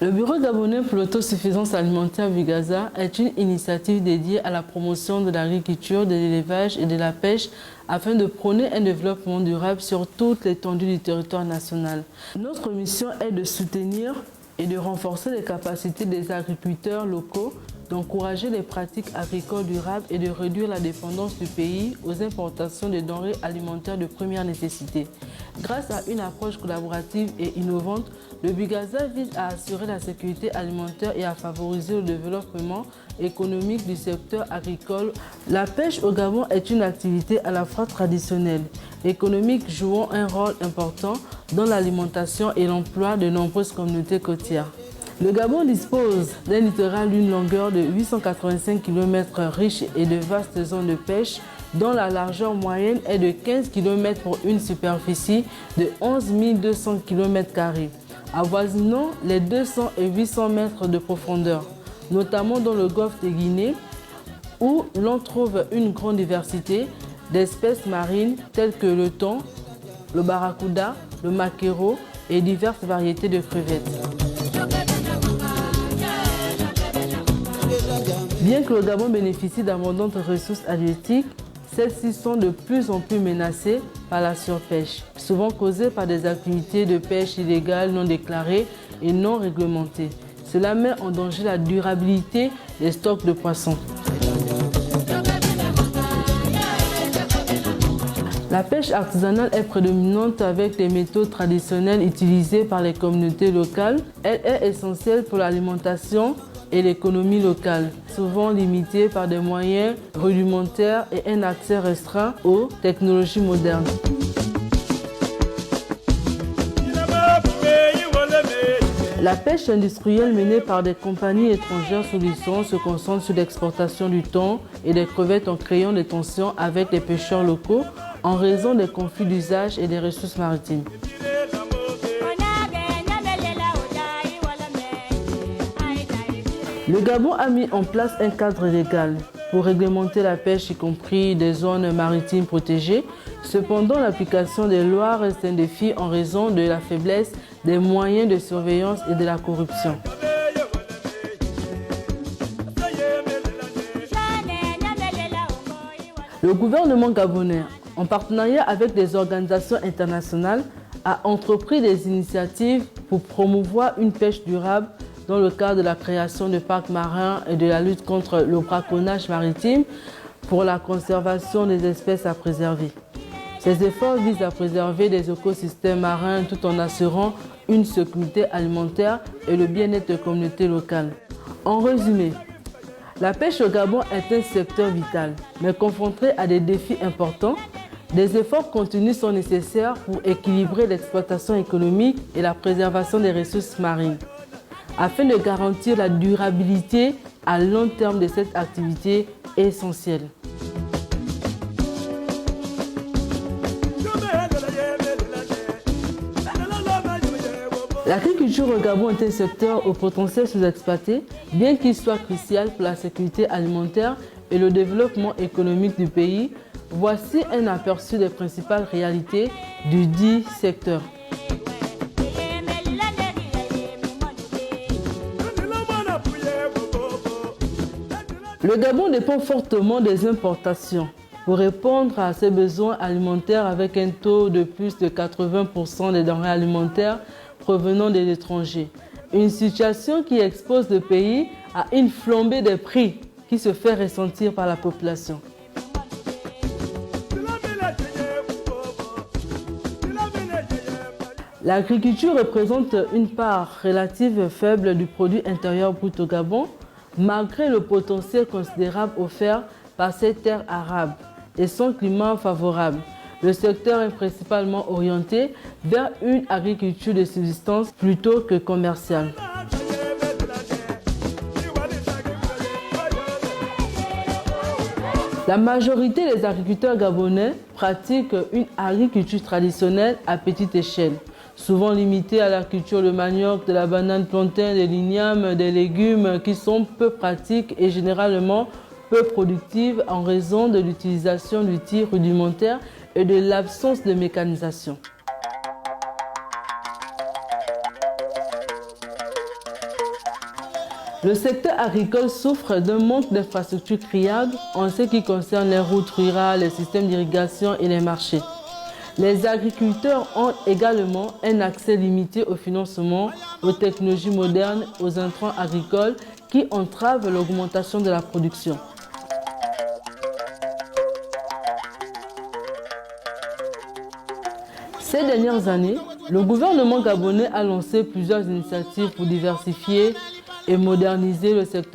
Le Bureau gabonais pour l'autosuffisance alimentaire Bugaza est une initiative dédiée à la promotion de l'agriculture, de l'élevage et de la pêche afin de prôner un développement durable sur toute l'étendue du territoire national. Notre mission est de soutenir et de renforcer les capacités des agriculteurs locaux, d'encourager les pratiques agricoles durables et de réduire la dépendance du pays aux importations de denrées alimentaires de première nécessité. Grâce à une approche collaborative et innovante, le Bugaza vise à assurer la sécurité alimentaire et à favoriser le développement économique du secteur agricole. La pêche au Gabon est une activité à la fois traditionnelle, économique, jouant un rôle important dans l'alimentation et l'emploi de nombreuses communautés côtières. Le Gabon dispose d'un littoral d'une longueur de 885 km riche et de vastes zones de pêche dont la largeur moyenne est de 15 km pour une superficie de 11 200 km², avoisinant les 200 et 800 mètres de profondeur, notamment dans le golfe de Guinée où l'on trouve une grande diversité d'espèces marines telles que le thon, le barracuda, le maquereau et diverses variétés de crevettes. Bien que le Gabon bénéficie d'abondantes ressources halieutiques, celles-ci sont de plus en plus menacées par la surpêche, souvent causée par des activités de pêche illégales non déclarées et non réglementées. Cela met en danger la durabilité des stocks de poissons. La pêche artisanale est prédominante avec les méthodes traditionnelles utilisées par les communautés locales. Elle est essentielle pour l'alimentation et l'économie locale, souvent limitée par des moyens rudimentaires et un accès restreint aux technologies modernes. La pêche industrielle menée par des compagnies étrangères sous licence se concentre sur l'exportation du thon et des crevettes en créant des tensions avec les pêcheurs locaux en raison des conflits d'usage et des ressources maritimes. Le Gabon a mis en place un cadre légal pour réglementer la pêche, y compris des zones maritimes protégées. Cependant, l'application des lois reste un défi en raison de la faiblesse des moyens de surveillance et de la corruption. Le gouvernement gabonais, en partenariat avec des organisations internationales, a entrepris des initiatives pour promouvoir une pêche durable dans le cadre de la création de parcs marins et de la lutte contre le braconnage maritime pour la conservation des espèces à préserver. Ces efforts visent à préserver des écosystèmes marins tout en assurant une sécurité alimentaire et le bien-être des communautés locales. En résumé, la pêche au Gabon est un secteur vital, mais confronté à des défis importants. Des efforts continus sont nécessaires pour équilibrer l'exploitation économique et la préservation des ressources marines, afin de garantir la durabilité à long terme de cette activité essentielle. L'agriculture au Gabon est un secteur au potentiel sous-exploité, bien qu'il soit crucial pour la sécurité alimentaire et le développement économique du pays. Voici un aperçu des principales réalités du dit secteur. Le Gabon dépend fortement des importations pour répondre à ses besoins alimentaires avec un taux de plus de 80% des denrées alimentaires provenant des étrangers. Une situation qui expose le pays à une flambée des prix qui se fait ressentir par la population. L'agriculture représente une part relative faible du produit intérieur brut au Gabon, malgré le potentiel considérable offert par ces terres arabes et son climat favorable. Le secteur est principalement orienté vers une agriculture de subsistance plutôt que commerciale. La majorité des agriculteurs gabonais pratiquent une agriculture traditionnelle à petite échelle, souvent limitée à la culture de manioc, de la banane plantain, des lignames, des légumes qui sont peu pratiques et généralement peu productive en raison de l'utilisation d'outils rudimentaires et de l'absence de mécanisation. Le secteur agricole souffre d'un manque d'infrastructures criardes en ce qui concerne les routes rurales, les systèmes d'irrigation et les marchés. Les agriculteurs ont également un accès limité au financement, aux technologies modernes, aux intrants agricoles qui entravent l'augmentation de la production. Ces dernières années, le gouvernement gabonais a lancé plusieurs initiatives pour diversifier et moderniser le secteur